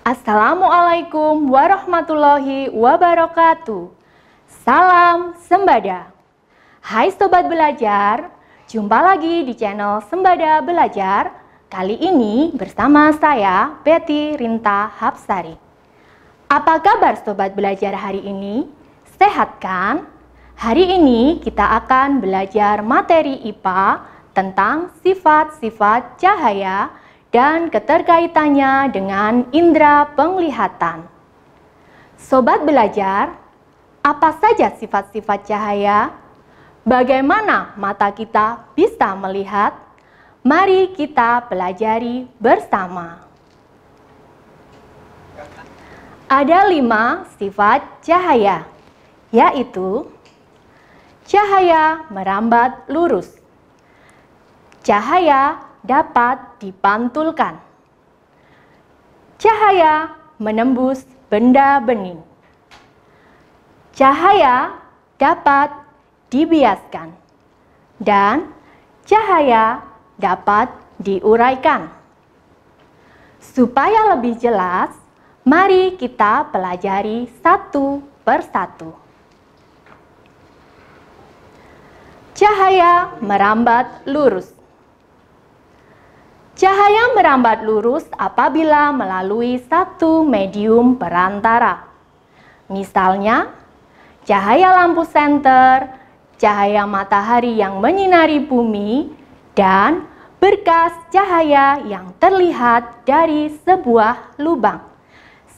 Assalamualaikum warahmatullahi wabarakatuh. Salam Sembada. Hai Sobat Belajar, jumpa lagi di channel Sembada Belajar. Kali ini bersama saya, Betty Rinta Hapsari. Apa kabar Sobat Belajar hari ini? Sehat kan? Hari ini kita akan belajar materi IPA tentang sifat-sifat cahaya dan keterkaitannya dengan indera penglihatan. Sobat Belajar, apa saja sifat-sifat cahaya? Bagaimana mata kita bisa melihat? Mari kita pelajari bersama. Ada 5 sifat cahaya, yaitu cahaya merambat lurus, cahaya dapat dipantulkan, cahaya menembus benda bening, cahaya dapat dibiaskan, dan cahaya dapat diuraikan. Supaya lebih jelas, mari kita pelajari satu persatu. Cahaya merambat lurus. Cahaya merambat lurus apabila melalui satu medium perantara. Misalnya, cahaya lampu senter, cahaya matahari yang menyinari bumi, dan berkas cahaya yang terlihat dari sebuah lubang,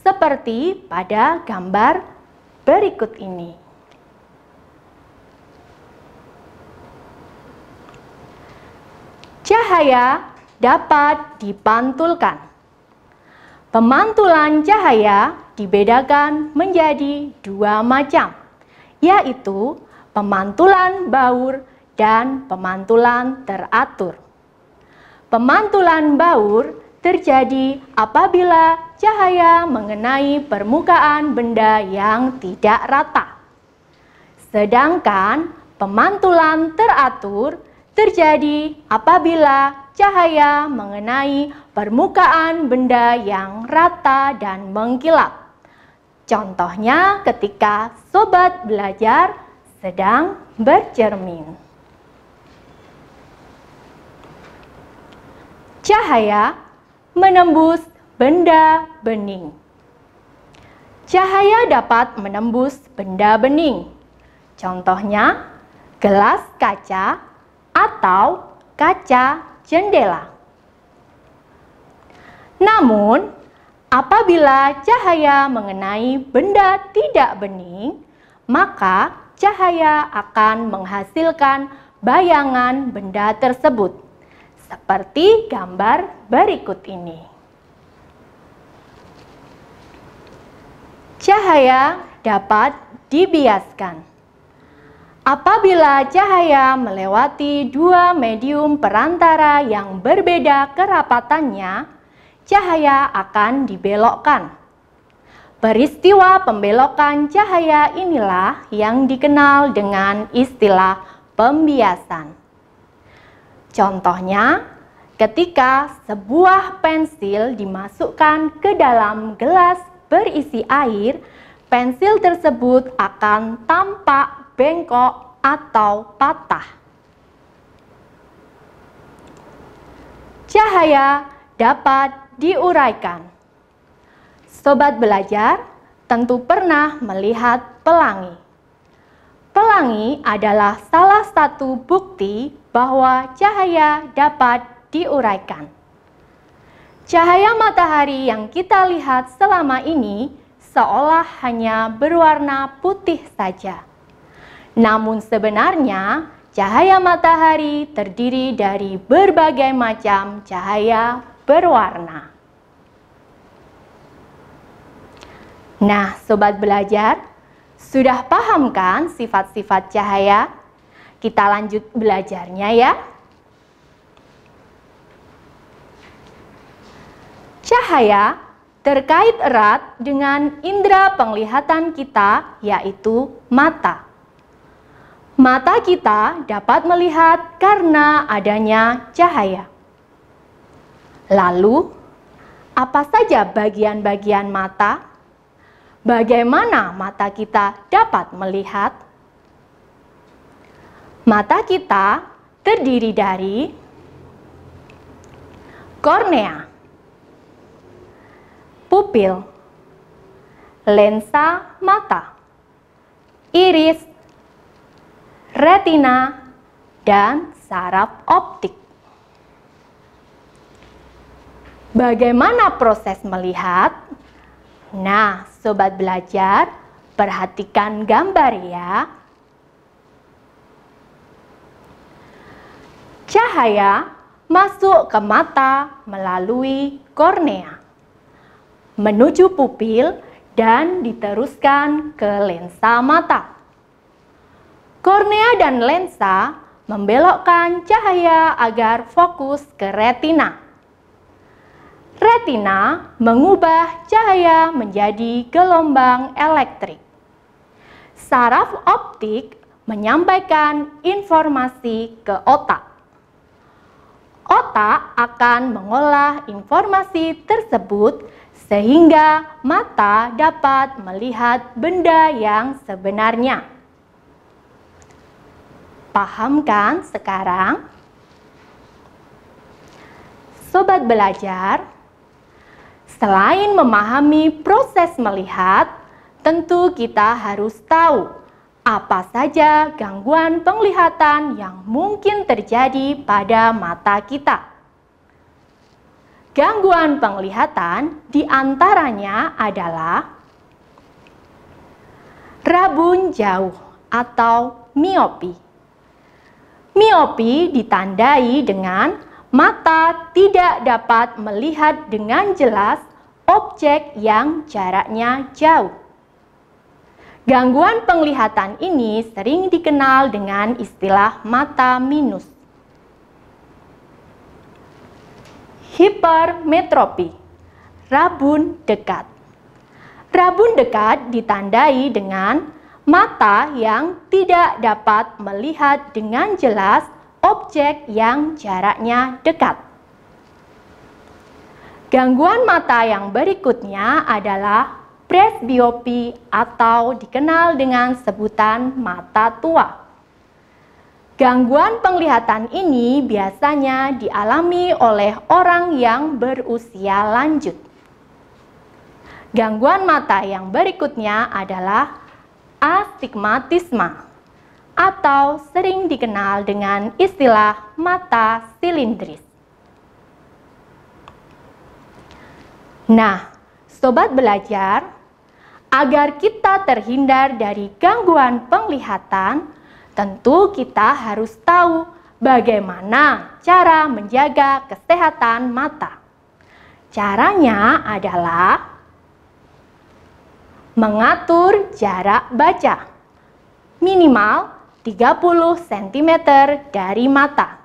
seperti pada gambar berikut ini. Cahaya dapat dipantulkan. Pemantulan cahaya dibedakan menjadi 2 macam, yaitu pemantulan baur dan pemantulan teratur. Pemantulan baur terjadi apabila cahaya mengenai permukaan benda yang tidak rata. Sedangkan pemantulan teratur terjadi apabila cahaya mengenai permukaan benda yang rata dan mengkilap. Contohnya ketika Sobat Belajar sedang bercermin. Cahaya menembus benda bening. Cahaya dapat menembus benda bening. Contohnya gelas kaca atau kaca jendela. Namun, apabila cahaya mengenai benda tidak bening, maka cahaya akan menghasilkan bayangan benda tersebut, seperti gambar berikut ini. Cahaya dapat dibiaskan. Apabila cahaya melewati 2 medium perantara yang berbeda kerapatannya, cahaya akan dibelokkan. Peristiwa pembelokan cahaya inilah yang dikenal dengan istilah pembiasan. Contohnya, ketika sebuah pensil dimasukkan ke dalam gelas berisi air, pensil tersebut akan tampak bengkok atau patah. Cahaya dapat diuraikan. Sobat Belajar tentu pernah melihat pelangi. Pelangi adalah salah satu bukti bahwa cahaya dapat diuraikan. Cahaya matahari yang kita lihat selama ini seolah hanya berwarna putih saja. Namun sebenarnya cahaya matahari terdiri dari berbagai macam cahaya berwarna. Nah, Sobat Belajar, sudah paham kan sifat-sifat cahaya? Kita lanjut belajarnya ya. Cahaya terkait erat dengan indera penglihatan kita, yaitu mata. Mata kita dapat melihat karena adanya cahaya. Lalu, Apa saja bagian-bagian mata? Bagaimana mata kita dapat melihat? Mata kita terdiri dari kornea, pupil, lensa mata, iris, retina, dan saraf optik. Bagaimana proses melihat? Nah, sobat belajar, perhatikan gambar ya. Cahaya masuk ke mata melalui kornea, menuju pupil dan diteruskan ke lensa mata. Kornea dan lensa membelokkan cahaya agar fokus ke retina. Retina mengubah cahaya menjadi gelombang elektrik. Saraf optik menyampaikan informasi ke otak. Otak akan mengolah informasi tersebut sehingga mata dapat melihat benda yang sebenarnya. Paham kan sekarang? Sobat belajar, selain memahami proses melihat, tentu kita harus tahu apa saja gangguan penglihatan yang mungkin terjadi pada mata kita. Gangguan penglihatan diantaranya adalah rabun jauh atau miopi. Miopi ditandai dengan mata tidak dapat melihat dengan jelas objek yang jaraknya jauh. Gangguan penglihatan ini sering dikenal dengan istilah mata minus. Hipermetropi, rabun dekat. Rabun dekat ditandai dengan mata yang tidak dapat melihat dengan jelas objek yang jaraknya dekat. Gangguan mata yang berikutnya adalah presbiopi atau dikenal dengan sebutan mata tua. Gangguan penglihatan ini biasanya dialami oleh orang yang berusia lanjut. Gangguan mata yang berikutnya adalah astigmatisme atau sering dikenal dengan istilah mata silindris. Nah, sobat belajar, agar kita terhindar dari gangguan penglihatan, tentu kita harus tahu bagaimana cara menjaga kesehatan mata. Caranya adalah mengatur jarak baca, minimal 30 cm dari mata.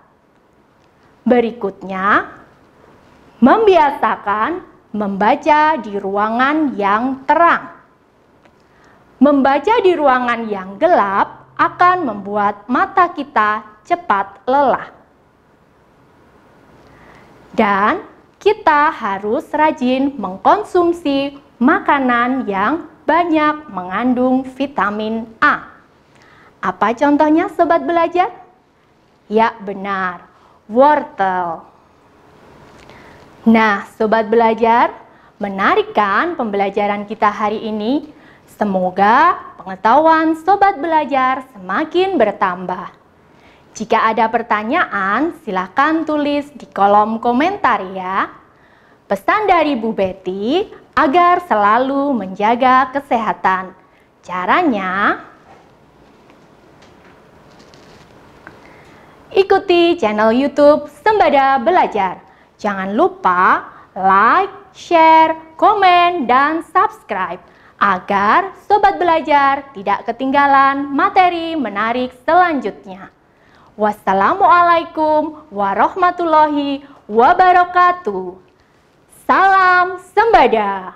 Berikutnya, membiasakan membaca di ruangan yang terang. Membaca di ruangan yang gelap akan membuat mata kita cepat lelah. Dan kita harus rajin mengkonsumsi makanan yang banyak mengandung vitamin A. Apa contohnya sobat belajar? Ya benar, wortel. Nah, sobat belajar, menarik kan pembelajaran kita hari ini? Semoga pengetahuan sobat belajar semakin bertambah. Jika ada pertanyaan, silakan tulis di kolom komentar ya. Pesan dari Bu Betty agar selalu menjaga kesehatan. Caranya, ikuti channel YouTube Sembada Belajar. Jangan lupa like, share, komen, dan subscribe agar sobat belajar tidak ketinggalan materi menarik selanjutnya. Wassalamualaikum warahmatullahi wabarakatuh. Salam Sembada.